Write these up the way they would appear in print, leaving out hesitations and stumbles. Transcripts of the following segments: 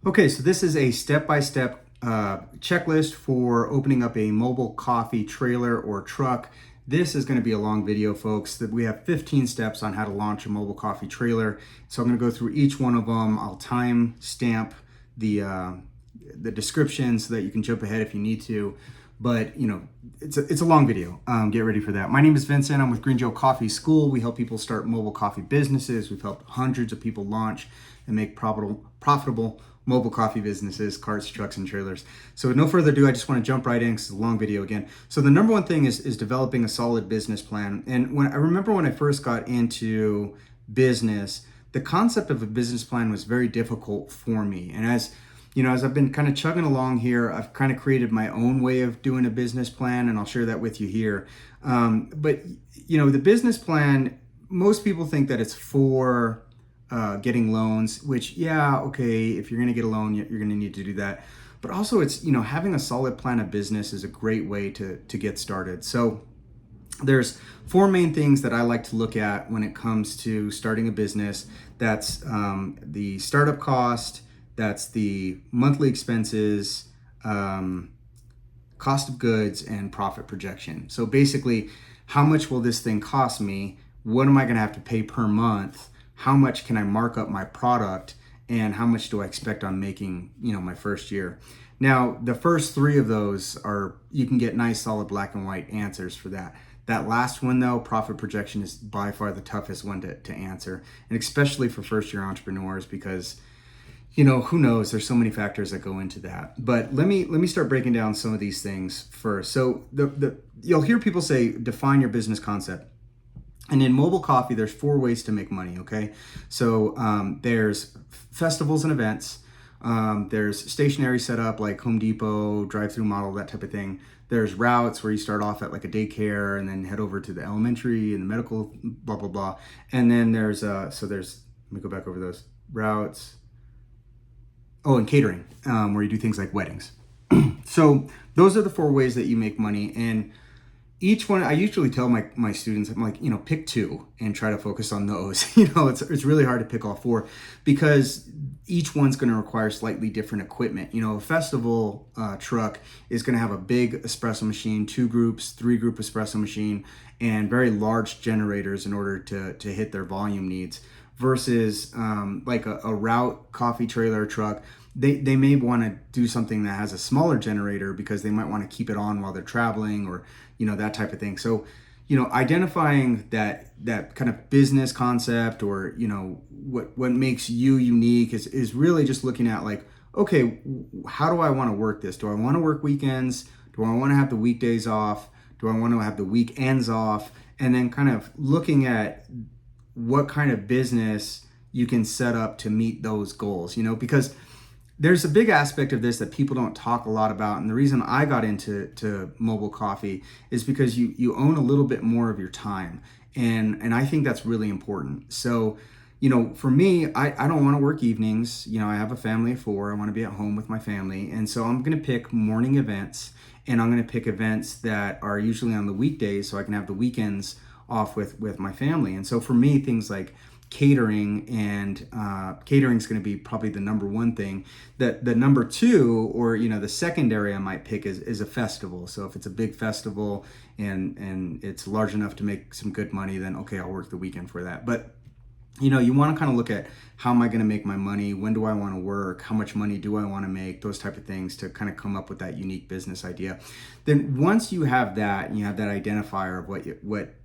Okay, so this is a step-by-step checklist for opening up a mobile coffee trailer or truck. This is going to be a long video, folks. That we have 15 steps on how to launch a mobile coffee trailer. So I'm going to go through each one of them. I'll time stamp the description so that you can jump ahead if you need to. But it's a long video. Get ready for that. My name is Vincent. I'm with Green Joe Coffee School. We help people start mobile coffee businesses. We've helped hundreds of people launch and make profitable mobile coffee businesses, carts, trucks, and trailers. So with no further ado, I just want to jump right in because it's a long video again. So the number one thing is developing a solid business plan. And I remember when I first got into business, the concept of a business plan was very difficult for me. And as I've been kind of chugging along here, I've kind of created my own way of doing a business plan, and I'll share that with you here. But the business plan, most people think that it's for getting loans, which, okay, if you're going to get a loan, you're going to need to do that. But also it's, having a solid plan of business is a great way to get started. So there's four main things that I like to look at when it comes to starting a business. That's the startup cost, that's the monthly expenses, cost of goods, and profit projection. So basically, how much will this thing cost me? What am I going to have to pay per month? How much can I mark up my product, and how much do I expect on making, my first year? Now, the first three of those you can get nice, solid black and white answers for that. That last one, though, profit projection, is by far the toughest one to answer, and especially for first-year entrepreneurs because, who knows? There's so many factors that go into that. But let me start breaking down some of these things first. So you'll hear people say, define your business concept. And in mobile coffee, there's four ways to make money, okay? So there's festivals and events. There's stationary setup like Home Depot, drive-through model, that type of thing. There's routes where you start off at like a daycare and then head over to the elementary and the medical, blah, blah, blah. And then there's, let me go back over those routes. Oh, and catering, where you do things like weddings. So those are the four ways that you make money. And each one, I usually tell my students, I'm like, pick two and try to focus on those. It's really hard to pick all four because each one's going to require slightly different equipment. A festival truck is going to have a big espresso machine, 2 groups, 3 group espresso machine, and very large generators in order to hit their volume needs. Versus like a route coffee trailer truck, they may want to do something that has a smaller generator because they might want to keep it on while they're traveling or that type of thing. So identifying that kind of business concept or what makes you unique is really just looking at like, okay, how do I want to work this? Do I want to work weekends? Do I want to have the weekdays off? Do I want to have the weekends off? And then kind of looking at what kind of business you can set up to meet those goals, because there's a big aspect of this that people don't talk a lot about. And the reason I got into mobile coffee is because you own a little bit more of your time. And I think that's really important. So, for me, I don't want to work evenings. I have a family of 4. I want to be at home with my family. And so I'm going to pick morning events, and I'm going to pick events that are usually on the weekdays so I can have the weekends off with my family. And so for me, things like catering and catering is going to be probably the number one thing. The number two, or the secondary I might pick is a festival. So if it's a big festival and it's large enough to make some good money, then okay, I'll work the weekend for that. But you want to kind of look at how am I going to make my money? When do I want to work? How much money do I want to make? Those type of things to kind of come up with that unique business idea. Then once you have that and you have that identifier of what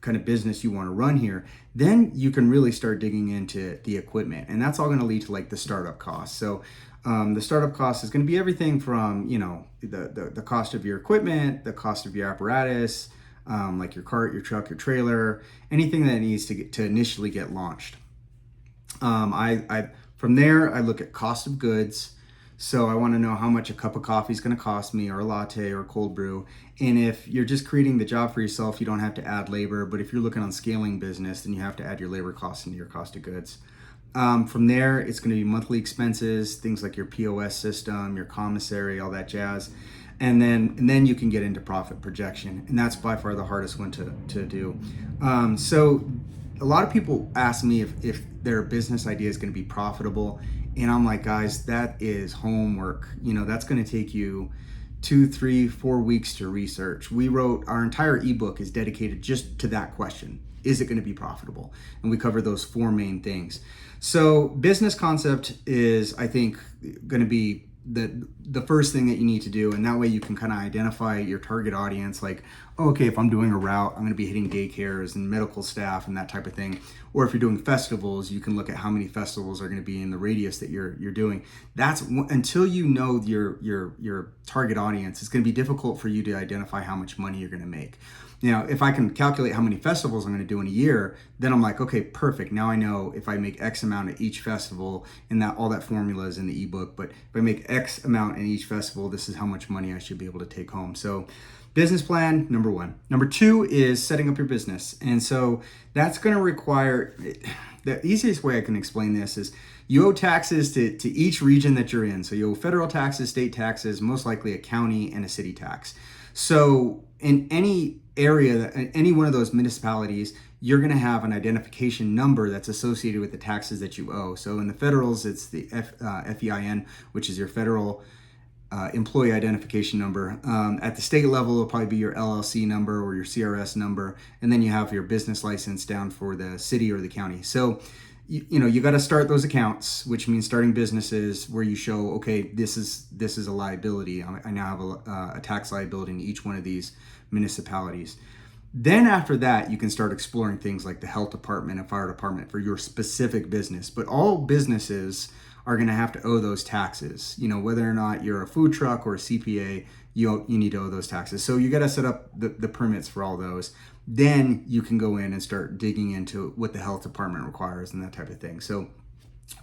kind of business you want to run here, then you can really start digging into the equipment, and that's all going to lead to like the startup cost. So the startup cost is going to be everything from the cost of your equipment, the cost of your apparatus, like your cart, your truck, your trailer, anything that needs to initially get launched. From there I look at cost of goods. So I want to know how much a cup of coffee is going to cost me, or a latte or a cold brew. And if you're just creating the job for yourself, you don't have to add labor. But if you're looking on scaling business, then you have to add your labor costs into your cost of goods. From there, it's going to be monthly expenses, things like your POS system, your commissary, all that jazz. And then you can get into profit projection. And that's by far the hardest one to do. So a lot of people ask me if their business idea is going to be profitable. And I'm like, guys, that is homework. That's going to take you 2, 3, 4 weeks to research. We wrote our entire ebook is dedicated just to that question. Is it going to be profitable? And we cover those 4 main things. So business concept is, I think, going to be the first thing that you need to do, and that way you can kind of identify your target audience, like, oh, okay, if I'm doing a route, I'm going to be hitting daycares and medical staff and that type of thing. Or if you're doing festivals, you can look at how many festivals are going to be in the radius that you're doing. That's until you know your target audience, it's going to be difficult for you to identify how much money you're going to make. If I can calculate how many festivals I'm going to do in a year, then I'm like, okay, perfect. Now I know if I make X amount at each festival, and that all that formula is in the ebook. But if I make X amount in each festival, this is how much money I should be able to take home. So business plan, number 1. Number 2 is setting up your business. And so that's going to require, the easiest way I can explain this is you owe taxes to each region that you're in. So you owe federal taxes, state taxes, most likely a county and a city tax. So in any area, any one of those municipalities, you're going to have an identification number that's associated with the taxes that you owe. So in the federals, it's the FEIN, which is your federal employee identification number. At the state level, it'll probably be your LLC number or your CRS number, and then you have your business license down for the city or the county. So you got to start those accounts, which means starting businesses where you show, okay, this is a liability. I now have a tax liability in each one of these municipalities. Then after that, you can start exploring things like the health department and fire department for your specific business. But all businesses are going to have to owe those taxes. Whether or not you're a food truck or a CPA, you need to owe those taxes. So you got to set up the permits for all those. Then you can go in and start digging into what the health department requires and that type of thing. So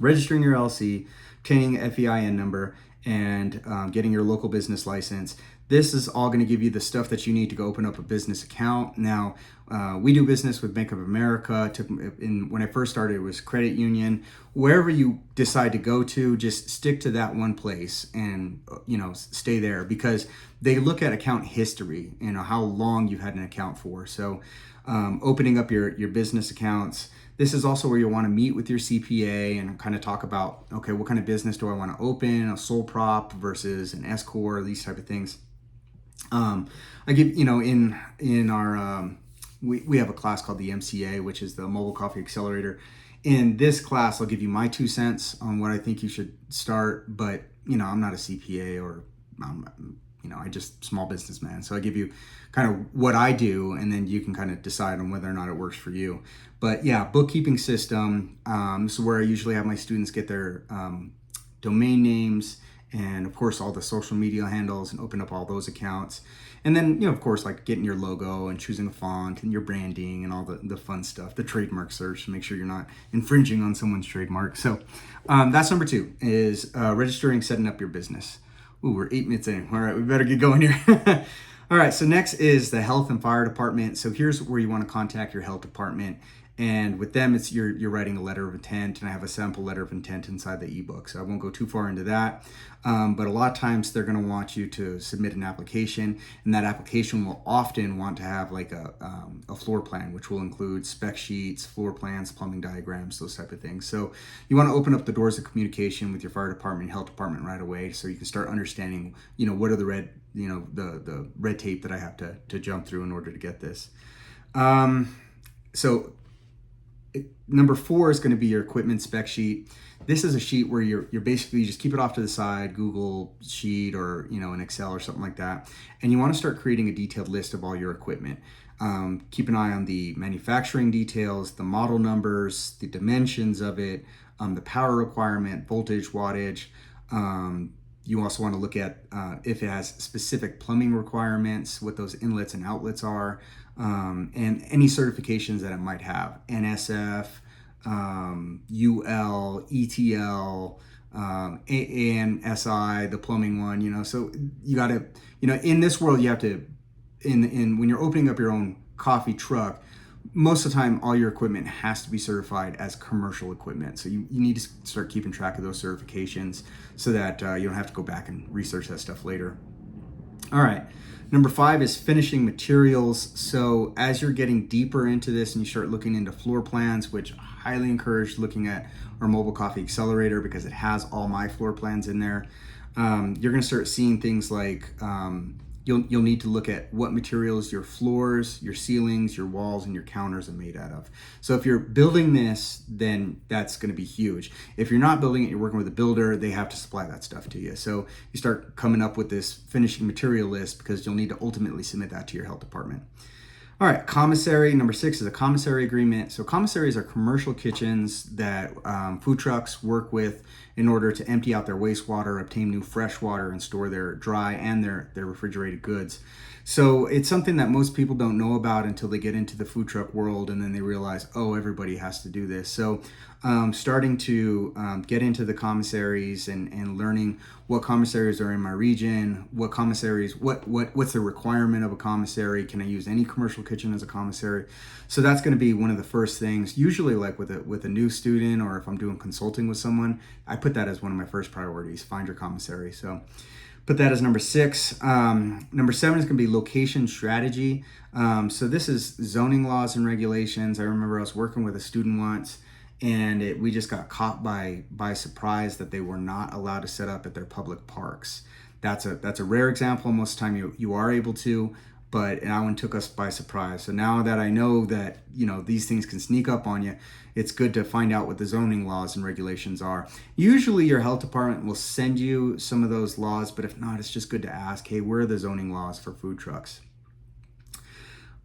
registering your LLC, obtaining a FEIN number, and getting your local business license. This is all going to give you the stuff that you need to go open up a business account. Now, we do business with Bank of America. When I first started, it was credit union. Wherever you decide to go to, just stick to that one place and stay there, because they look at account history, how long you've had an account for. So opening up your business accounts. This is also where you want to meet with your CPA and kind of talk about, okay, what kind of business do I want to open? A sole prop versus an S corp, these type of things. I give, in our, we have a class called the MCA, which is the Mobile Coffee Accelerator. In this class, I'll give you my 2 cents on what I think you should start, but, I'm not a CPA or, I just small businessman. So I give you kind of what I do, and then you can kind of decide on whether or not it works for you. But yeah, bookkeeping system. This is where I usually have my students get their domain names, and of course all the social media handles, and open up all those accounts. And then, of course, like getting your logo and choosing a font and your branding and all the fun stuff, the trademark search to make sure you're not infringing on someone's trademark. So that's number 2 is registering, setting up your business. Ooh, we're 8 minutes in. All right, we better get going here. All right, so next is the health and fire department. So here's where you want to contact your health department. And with them, it's you're writing a letter of intent, and I have a sample letter of intent inside the ebook. So I won't go too far into that. But a lot of times they're going to want you to submit an application, and that application will often want to have like a floor plan, which will include spec sheets, floor plans, plumbing diagrams, those type of things. So you want to open up the doors of communication with your fire department, health department right away, so you can start understanding, what are the red tape that I have to jump through in order to get this. Number 4 is going to be your equipment spec sheet. This is a sheet where you're basically, you just keep it off to the side, Google Sheet or an Excel or something like that, and you want to start creating a detailed list of all your equipment. Keep an eye on the manufacturing details, the model numbers, the dimensions of it, the power requirement, voltage, wattage. You also want to look at if it has specific plumbing requirements, what those inlets and outlets are, and any certifications that it might have. NSF, UL, ETL, ANSI, the plumbing one, so you got to, in this world, you have to, when you're opening up your own coffee truck, most of the time, all your equipment has to be certified as commercial equipment. So you need to start keeping track of those certifications so that you don't have to go back and research that stuff later. All right. Number 5 is finishing materials. So as you're getting deeper into this and you start looking into floor plans, which I highly encourage looking at our mobile coffee accelerator because it has all my floor plans in there. You're going to start seeing things like you'll need to look at what materials your floors, your ceilings, your walls, and your counters are made out of. So if you're building this, then that's going to be huge. If you're not building it, you're working with a builder, they have to supply that stuff to you. So you start coming up with this finishing material list because you'll need to ultimately submit that to your health department. All right, commissary. Number 6 is a commissary agreement. So commissaries are commercial kitchens that food trucks work with in order to empty out their wastewater, obtain new fresh water, and store their dry and their refrigerated goods. So it's something that most people don't know about until they get into the food truck world, and then they realize, oh, everybody has to do this. So starting to get into the commissaries and learning what commissaries are in my region, what commissaries, what's the requirement of a commissary, can I use any commercial kitchen as a commissary? So that's going to be one of the first things, usually like with a new student, or if I'm doing consulting with someone, I put that as one of my first priorities, find your commissary. So put that as number 6. Number 7 is going to be location strategy. So this is zoning laws and regulations. I remember I was working with a student once, and we just got caught by surprise that they were not allowed to set up at their public parks. That's a rare example. Most of the time you are able to, but that one took us by surprise. So now that I know that these things can sneak up on you, it's good to find out what the zoning laws and regulations are. Usually your health department will send you some of those laws, but if not, it's just good to ask, hey, where are the zoning laws for food trucks?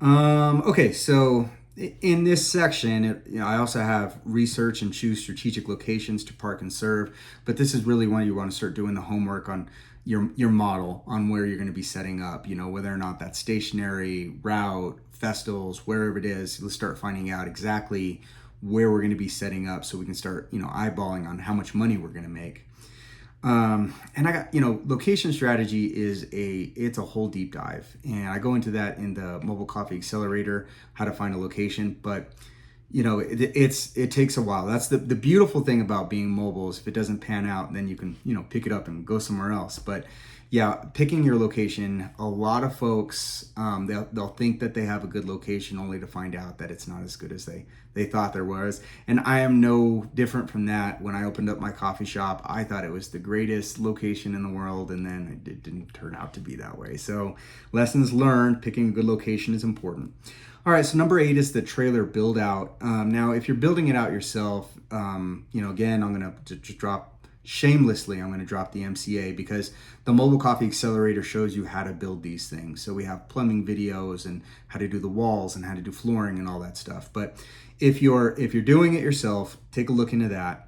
Okay, so in this section, I also have research and choose strategic locations to park and serve, but this is really when you want to start doing the homework on your model on where you're going to be setting up, whether or not that's stationary, route, festivals, wherever it is. Let's start finding out exactly where we're going to be setting up so we can start, eyeballing on how much money we're going to make. And I got, location strategy it's a whole deep dive, and I go into that in the mobile coffee accelerator, how to find a location, but it takes a while. That's the beautiful thing about being mobile is if it doesn't pan out, then you can, pick it up and go somewhere else. But yeah, picking your location, a lot of folks, they'll think that they have a good location only to find out that it's not as good as they thought there was. And I am no different from that. When I opened up my coffee shop, I thought it was the greatest location in the world, and then it didn't turn out to be that way. So lessons learned, picking a good location is important. All right, so number 8 is the trailer build out. Now, if you're building it out yourself, again, I'm going to drop shamelessly, I'm going to drop the MCA because the Mobile Coffee Accelerator shows you how to build these things. So we have plumbing videos and how to do the walls and how to do flooring and all that stuff. But if you're doing it yourself, take a look into that.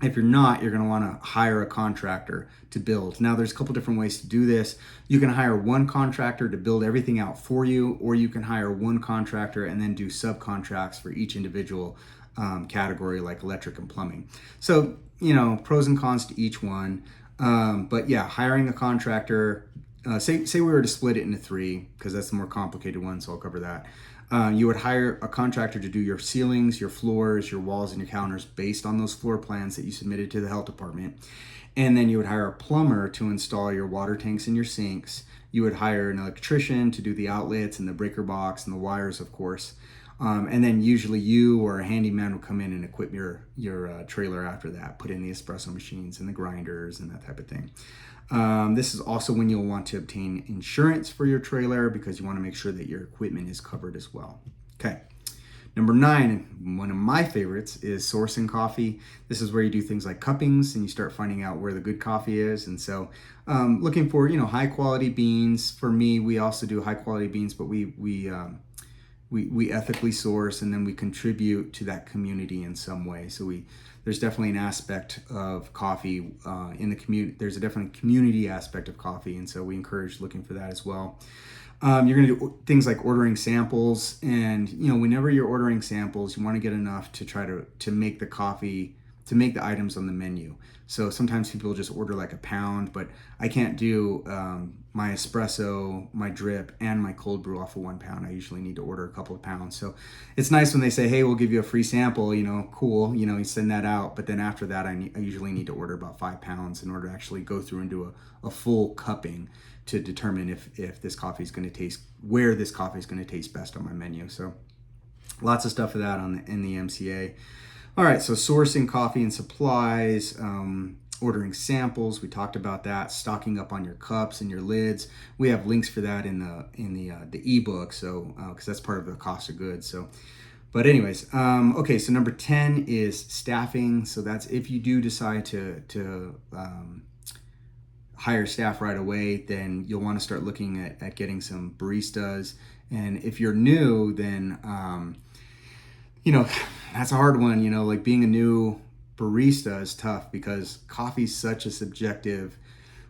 If you're not, you're going to want to hire a contractor to build. Now, there's a couple different ways to do this. You can hire one contractor to build everything out for you, or you can hire one contractor and then do subcontracts for each individual category, like electric and plumbing. So, pros and cons to each one. But yeah, hiring a contractor, say we were to split it into 3, because that's the more complicated one, so I'll cover that. You would hire a contractor to do your ceilings, your floors, your walls, and your counters based on those floor plans that you submitted to the health department. And then you would hire a plumber to install your water tanks and your sinks. You would hire an electrician to do the outlets and the breaker box and the wires, of course. And then usually you or a handyman will come in and equip your trailer after that, put in the espresso machines and the grinders and that type of thing. This is also when you'll want to obtain insurance for your trailer because you want to make sure that your equipment is covered as well. Okay. Number 9, one of my favorites, is sourcing coffee. This is where you do things like cuppings and you start finding out where the good coffee is. And so looking for, high quality beans. For me, we also do high quality beans, but we ethically source, and then we contribute to that community in some way. So there's definitely an aspect of coffee in the community. There's a definite community aspect of coffee, and so we encourage looking for that as well. You're going to do things like ordering samples, and whenever you're ordering samples, you want to get enough to try to make the coffee, to make the items on the menu. So sometimes people just order like a pound, but I can't do my espresso, my drip, and my cold brew off of 1 pound. I usually need to order a couple of pounds. So it's nice when they say, hey, we'll give you a free sample, cool, you send that out. But then after that, I usually need to order about 5 pounds in order to actually go through and do a full cupping to determine if this coffee is going to taste, where this coffee is going to taste best on my menu. So lots of stuff for that in the MCA. All right, so sourcing coffee and supplies, ordering samples. We talked about that. Stocking up on your cups and your lids. We have links for that in the ebook. So because that's part of the cost of goods. So, but anyways, okay. So number 10 is staffing. So that's if you do decide to hire staff right away, then you'll want to start looking at getting some baristas. And if you're new, then that's a hard one. Like being a new barista is tough because coffee's such a subjective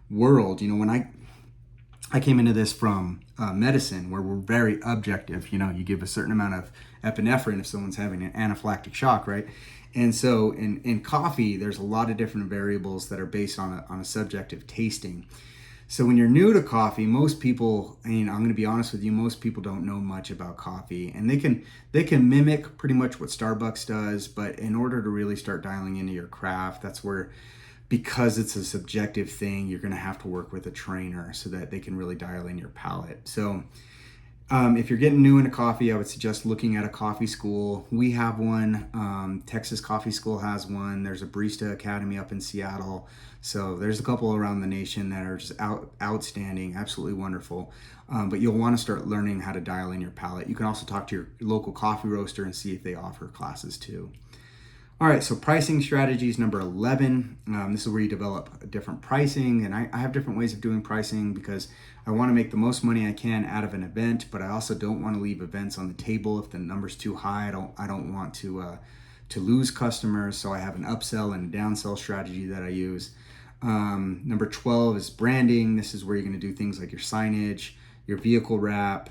world. When I came into this from medicine, where we're very objective. You give a certain amount of epinephrine if someone's having an anaphylactic shock, right? And so in coffee, there's a lot of different variables that are based on a subjective tasting. So when you're new to coffee, most people, I'm going to be honest with you, most people don't know much about coffee, and they can mimic pretty much what Starbucks does, but in order to really start dialing into your craft, that's where, because it's a subjective thing, you're going to have to work with a trainer so that they can really dial in your palate. So if you're getting new into coffee, I would suggest looking at a coffee school. We have one. Texas Coffee School has one. There's a Barista Academy up in Seattle. So there's a couple around the nation that are just outstanding, absolutely wonderful. But you'll want to start learning how to dial in your palate. You can also talk to your local coffee roaster and see if they offer classes too. All right, so pricing strategies, number 11. This is where you develop different pricing, and I have different ways of doing pricing because I want to make the most money I can out of an event, but I also don't want to leave events on the table if the number's too high. I don't want to lose customers, so I have an upsell and a downsell strategy that I use. Number 12 is branding. This is where you're going to do things like your signage, your vehicle wrap,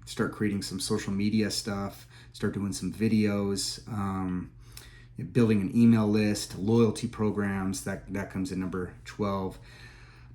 start creating some social media stuff, start doing some videos. Building an email list, loyalty programs, that comes in number 12.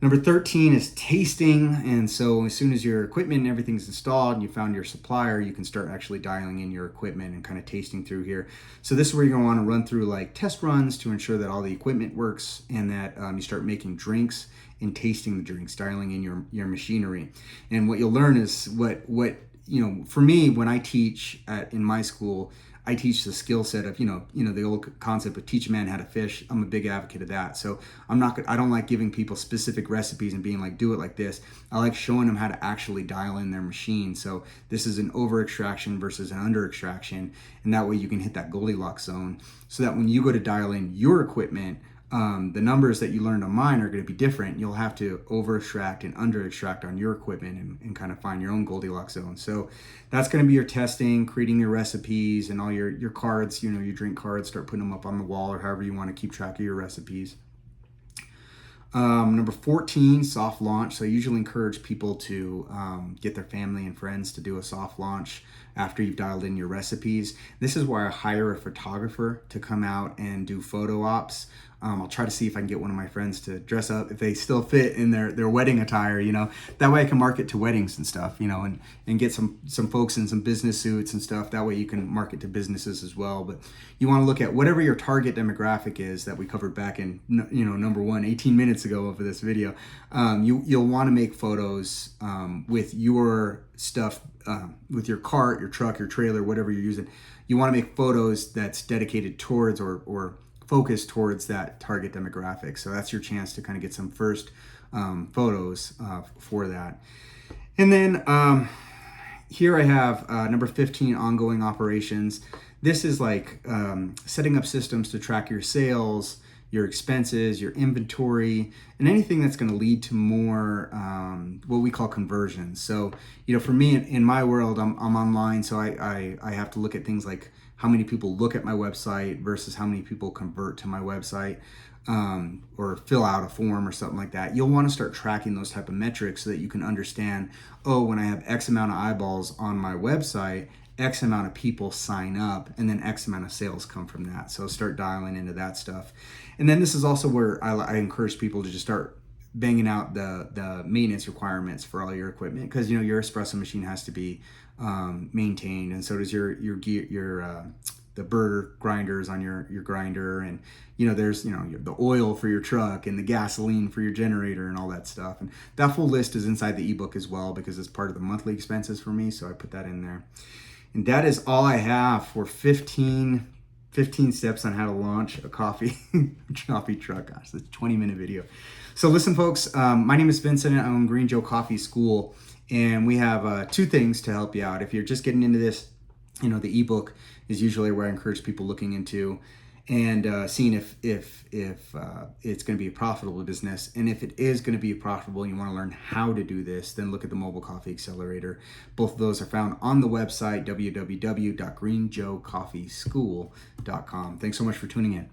Number 13 is tasting. And so as soon as your equipment and everything's installed and you found your supplier, you can start actually dialing in your equipment and kind of tasting through here. So this is where you're going to want to run through like test runs to ensure that all the equipment works and that you start making drinks and tasting the drinks, dialing in your machinery. And what you'll learn is what for me, when I teach in my school, I teach the skill set of, the old concept of teach a man how to fish. I'm a big advocate of that. So I don't like giving people specific recipes and being like, do it like this. I like showing them how to actually dial in their machine. So this is an over extraction versus an under extraction. And that way you can hit that Goldilocks zone so that when you go to dial in your equipment, the numbers that you learned on mine are going to be different. You'll have to over extract and under extract on your equipment and kind of find your own Goldilocks zone. So that's going to be your testing, creating your recipes and all your cards, your drink cards, start putting them up on the wall or however you want to keep track of your recipes. Number 14, soft launch. So I usually encourage people to get their family and friends to do a soft launch after you've dialed in your recipes. This is where I hire a photographer to come out and do photo ops. I'll try to see if I can get one of my friends to dress up if they still fit in their wedding attire, that way I can market to weddings and stuff, and get some folks in some business suits and stuff. That way you can market to businesses as well. But you want to look at whatever your target demographic is that we covered back in, number 1, 18 minutes ago of this video. You'll want to make photos with your stuff, with your cart, your truck, your trailer, whatever you're using. You want to make photos that's dedicated towards or focused towards that target demographic. So that's your chance to kind of get some first photos for that. And then here I have number 15, ongoing operations. This is like setting up systems to track your sales, your expenses, your inventory, and anything that's going to lead to more what we call conversions. So, for me in my world, I'm online, so I have to look at things like how many people look at my website versus how many people convert to my website or fill out a form or something like that. You'll want to start tracking those type of metrics so that you can understand, when I have X amount of eyeballs on my website, X amount of people sign up, and then X amount of sales come from that. So start dialing into that stuff. And then this is also where I encourage people to just start banging out the maintenance requirements for all your equipment, because your espresso machine has to be maintained, and so does your gear, the burr grinders on your grinder, and there's the oil for your truck and the gasoline for your generator and all that stuff. And that full list is inside the ebook as well because it's part of the monthly expenses for me, so I put that in there. And that is all I have for 15 15 steps on how to launch a coffee truck. Gosh, that's a 20-minute video. So listen, folks, my name is Vincent. I own Green Joe Coffee School, and we have 2 things to help you out. If you're just getting into this, the ebook is usually where I encourage people looking into and seeing if it's going to be a profitable business. And if it is going to be profitable and you want to learn how to do this, then look at the Mobile Coffee Accelerator. Both of those are found on the website, www.greenjoecoffeeschool.com. Thanks so much for tuning in.